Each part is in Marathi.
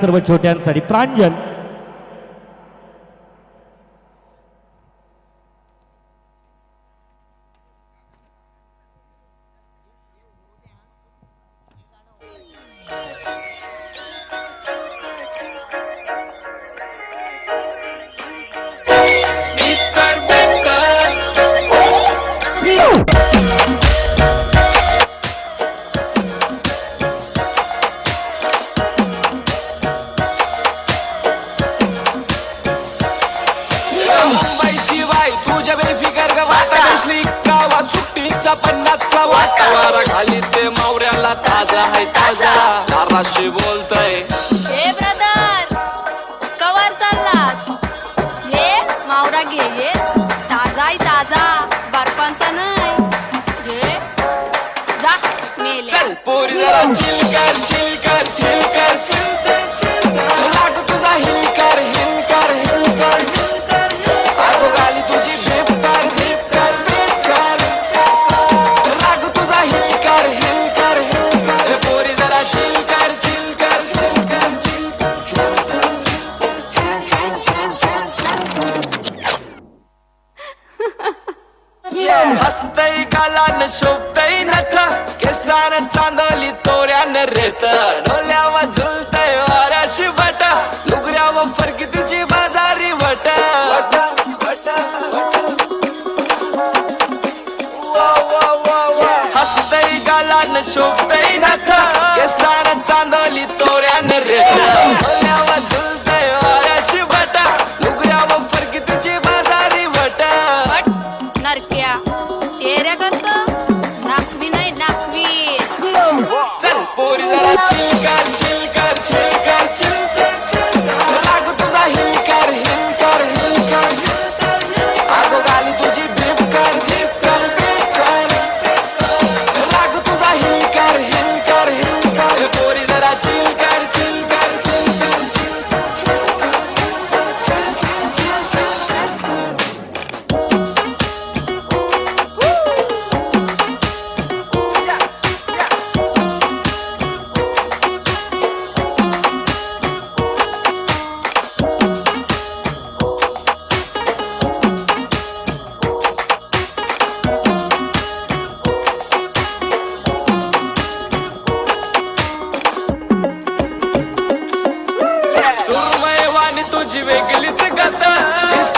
सर्व छोट्यांसाठी प्रांजल सुट्टीचा पन्नासचा वाटा वारा खाली ते मावऱ्याला ताजा है ताजा ताराशी बोलतय ए ब्रदर कवर चाललास ये मावरा घे ये ताजाय ताजा बर्फांचा नाही घे जा मेले चल पोरी जरा चिल कर चिल कर चिल कर चिल कर लाग तुझा हिल कर हिल कर हिल कर आगो गाली तुझी बीप कर बीप कर बीप कर लाग तुझा हिल कर हिल कर हिल कर पोरी जरा चिल कर चिल कर चिल कर चिल हसतय गालान शोभतय नखा केसान चांदली तोऱ्यान रेत डोल्यावर झुलतय वाऱ्याशी बटा लुगऱ्यावर फरकी तुझी बाजारी वटा हसतय गालान शोभतय नखा केसान चांदली तोऱ्यान रेत डोल्यावर झुलतय वाऱ्याशी बटा लुगऱ्यावर फरकी तुझी बाजारी वटा नरक्या तेऱ्या करत नाकवी नाही नाकवी चल पोरी जरा चिल कर चिल कर चिल कर चिल कर लाग तुझा हिल कर हिल कर हिल कर आगो गाली तुझी बीप कर बीप कर बीप कर लाग तुझा हिल कर हिल कर हिल कर पोरी जरा चिल कर चिल कर चिल कर सुरमयवानी तुझी वेगळीच गत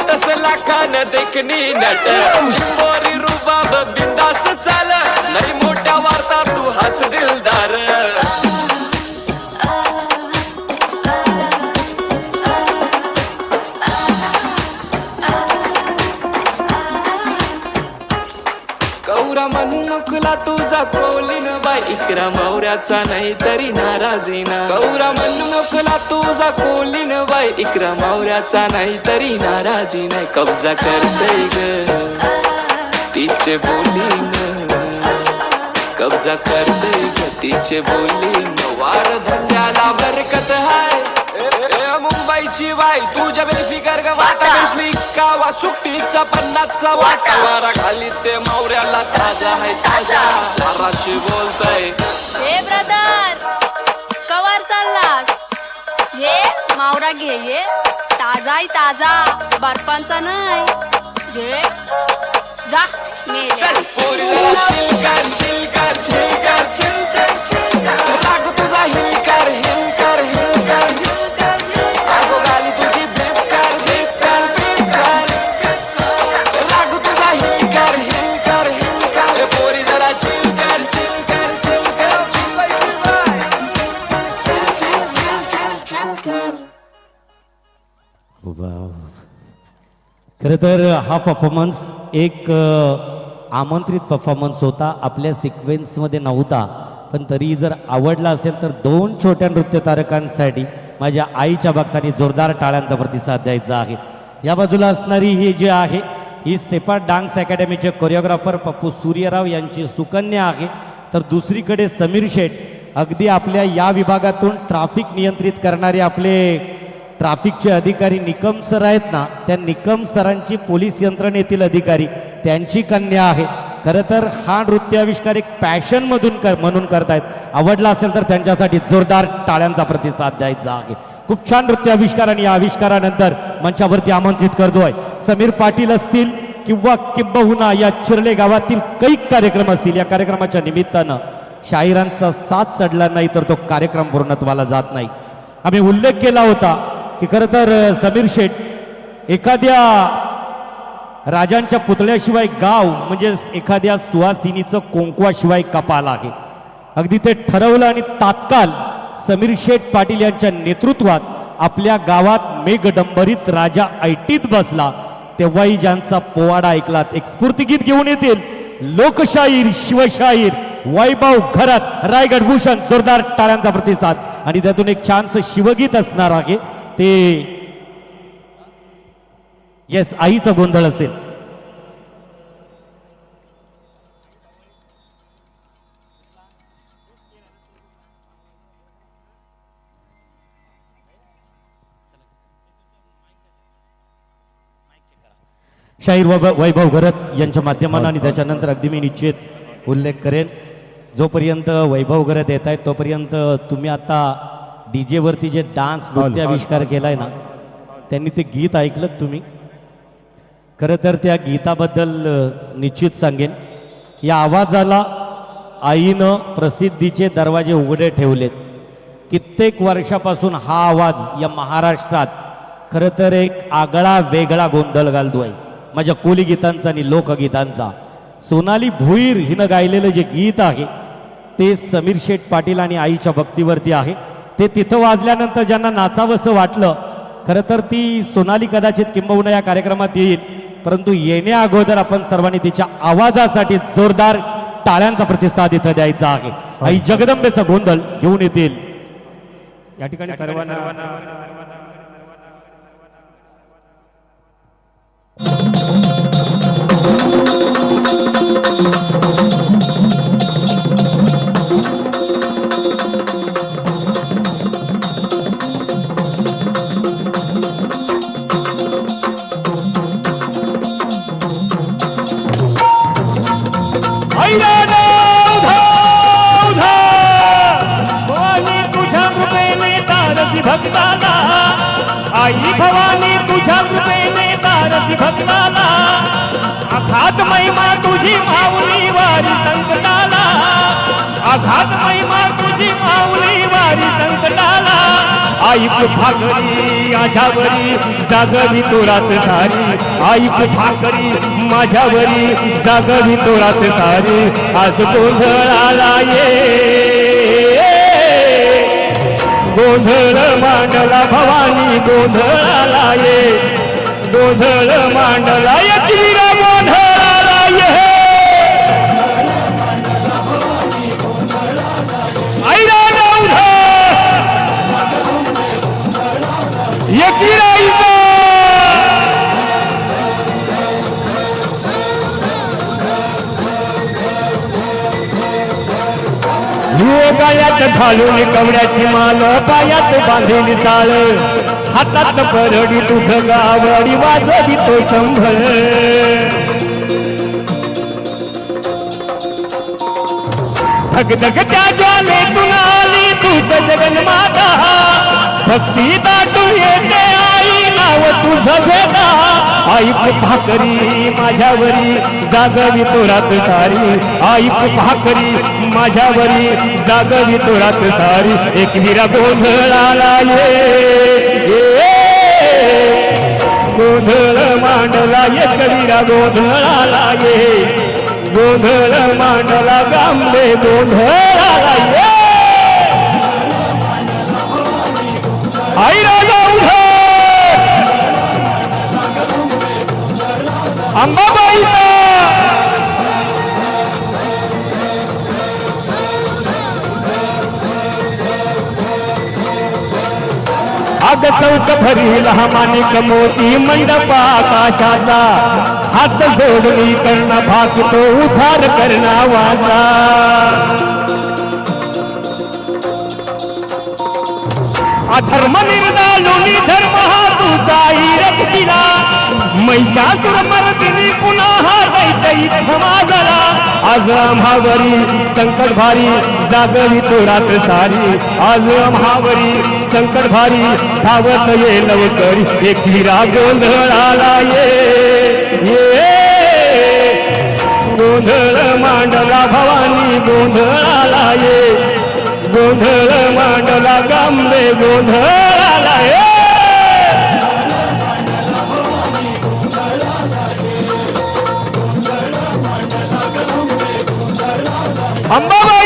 तस लाखान देखणी नट चिंबोरी रुबाब बिंदास चाल नाही मोठ्या वार्ता तू हस दिलदार कौरा मनमुखला तुझा कोलीन बाई इकरा मावऱ्याचा नाही तरी नाराजीना कौरा मनमुखला तुझा कोलीन बाई इकरा मावऱ्याचा नाही तरी नाराजी नाही कब्जा करतय ग तिचे बोलीन कब्जा करतय ग तिचे बोलीन वार धंद्याला बरकत हाय मुंबईची बाई तुझ्या बेफिकर ग वाटा बेसली कावा सुट्टीचा पन्नासचा वाटा वारा खाली ते मावऱ्याला ताजा है ताजा ताराशी बोलतय ए ब्रदर कवर चाललास ये मावरा घे ये ताजाय ताजा बर्फांचा नाही घे जा मेले चल पोरी जरा चिल कर चिल कर चिल कर चिल कर चिल कर लाग तुझा हिल कर हिल कर हिल कर आगो गाली तुझी बीप कर बीप कर बीप कर लाग तुझा हिल कर हिल कर हिल कर पोरी जरा चिल कर चिल कर चिल कर चिल कर खरं तर हा परफॉर्मन्स एक आमंत्रित परफॉर्मन्स होता आपल्या सिक्वेन्समध्ये नव्हता पण तरी जर आवडला असेल तर दोन छोट्या नृत्य तारकांसाठी माझ्या आईच्या भक्तांनी जोरदार टाळ्यांचा प्रतिसाद द्यायचा आहे. या बाजूला असणारी ही जी आहे ही स्टेप आर्ट डान्स अकॅडमीचे कोरिओग्राफर पप्पू सूर्यराव यांची सुकन्या आहे. तर दुसरीकडे समीर शेठ अगदी आपल्या या विभागातून ट्रॅफिक नियंत्रित करणारे आपले ट्रॅफिकचे अधिकारी निकम सर आहेत ना, त्या निकम सरांची पोलीस यंत्रणेतील अधिकारी त्यांची कन्या आहे. खरं तर हा नृत्याविष्कार एक पॅशन म्हणून करतायत. आवडला असेल तर त्यांच्यासाठी जोरदार टाळ्यांचा प्रतिसाद द्यायचा आहे. खूप छान नृत्याविष्कार आणि या आविष्कारानंतर मंचावरती आमंत्रित करतोय समीर पाटील असतील किंवा किंबहुना या चिरले गावातील कैक कार्यक्रम असतील. या कार्यक्रमाच्या निमित्तानं शाहिरांचा साथ चढला नाही तर तो कार्यक्रम पूर्णत्वाला जात नाही. आम्ही उल्लेख केला होता की खरं तर समीर शेठ एखाद्या राजांच्या पुतळ्याशिवाय गाव म्हणजे एखाद्या सुहासिनीचं कुंकवाशिवाय कपाल आहे. अगदी ते ठरवलं आणि तात्काळ समीर शेठ पाटील यांच्या नेतृत्वात आपल्या गावात मेघडंबरीत राजा ऐटीत बसला. तेव्हाही ज्यांचा पोवाडा ऐकलात एक स्फूर्तिगीत घेऊन येतील लोकशाहीर शिवशाहीर वैभव घरात रायगड भूषण. जोरदार टाळ्यांचा प्रतिसाद आणि त्यातून एक छानसं शिवगीत असणार आहे ते येस आईचा गोंधळ असेल. शाहीर वैभव घरत यांच्या माध्यमानं आणि त्याच्यानंतर अगदी मी निश्चित उल्लेख करेन. जोपर्यंत वैभव घरत येत आहेत तोपर्यंत तुम्ही आता DJ वरती जे डान्स नृत्याविष्कार केलाय ना त्यांनी ते गीत ऐकलं तुम्ही. खरं तर त्या गीताबद्दल निश्चित सांगेन. या आवाजाला आईनं प्रसिद्धीचे दरवाजे उघडे ठेवलेत. कित्येक वर्षापासून हा आवाज या महाराष्ट्रात खरं तर एक आगळा वेगळा गोंधळ घालतोय माझ्या कोली गीतांचा आणि लोकगीतांचा. सोनाली भुईर हिनं गायलेलं जे गीत आहे ते समीर शेठ पाटील आणि आईच्या भक्तीवरती आहे. ते तिथं वाजल्यानंतर ज्यांना नाचावंसं वाटलं खरं तर ती सोनाली कदाचित किंबहुना या कार्यक्रमात येईल. परंतु येण्या अगोदर आपण सर्वांनी तिच्या आवाजासाठी जोरदार टाळ्यांचा प्रतिसाद इथं द्यायचा आहे. आई जगदंबेचा गोंधळ घेऊन येतील. या ठिकाणी सर्वांना भक्ताला आई भवानी तुझ्या कृपेने तारती भक्ताला. अघात महिमा तुझी माऊली वारी संकटाला. अघात महिमा तुझी माऊली वारी संकटाला. आई भाकरी माझ्यावरी जागवी तोरात सारी. आई भाकरी माझ्यावरी जागवी तोरात सारी. आज गोंधळाला ये गोंधळ मांडला भवानी गोंधळाला ये. गोंधळ मांडला यतीरा गोंधळाला ये. ऐरा नवधा यतीरा इजा गायात घालून कवड्याची माल पायात बांधील चाळ. हातात परडी तुझ गावडी वाजवी तो संभळ. धगधग त्या ज्वालेतून आली तुझ जगन्माता. भक्ती दाटून येते आई नाव तुझ भेदा. आई भाकरी माझ्यावरी जागवी तोरात सारी. आई भाकरी माझ्यावरी जागवी तोरात सारी. एकविरा गोंधळाला ये गोंधळ मांडला एकविरा गोंधळाला ये. गोंधळ मांडला गांबे गोंधळाला ये. आई राजा उठ अंबाबाईचा. अग चौक भरील हा माणिक मोती मंडप आकाशाचा. हात जोडणी करणा भाग तो उधार करणा वाचा. अधर्म निर्दालुनी धर्म हा तुझाई रक्षिला. महिषासुर मर्दिनी पुन्हा हा दैत्य माजला आज आम्हावरी संकट भारी जागवी तो रात्र सारी आज आम्हावरी संकट भारी धावत ये लवकरी एकविरा गोंधळाला ये गोंधळ मांडला भवानी गोंधळाला ये गोंधळ मांडला गांबे गोंधळाला ये अंबाबाई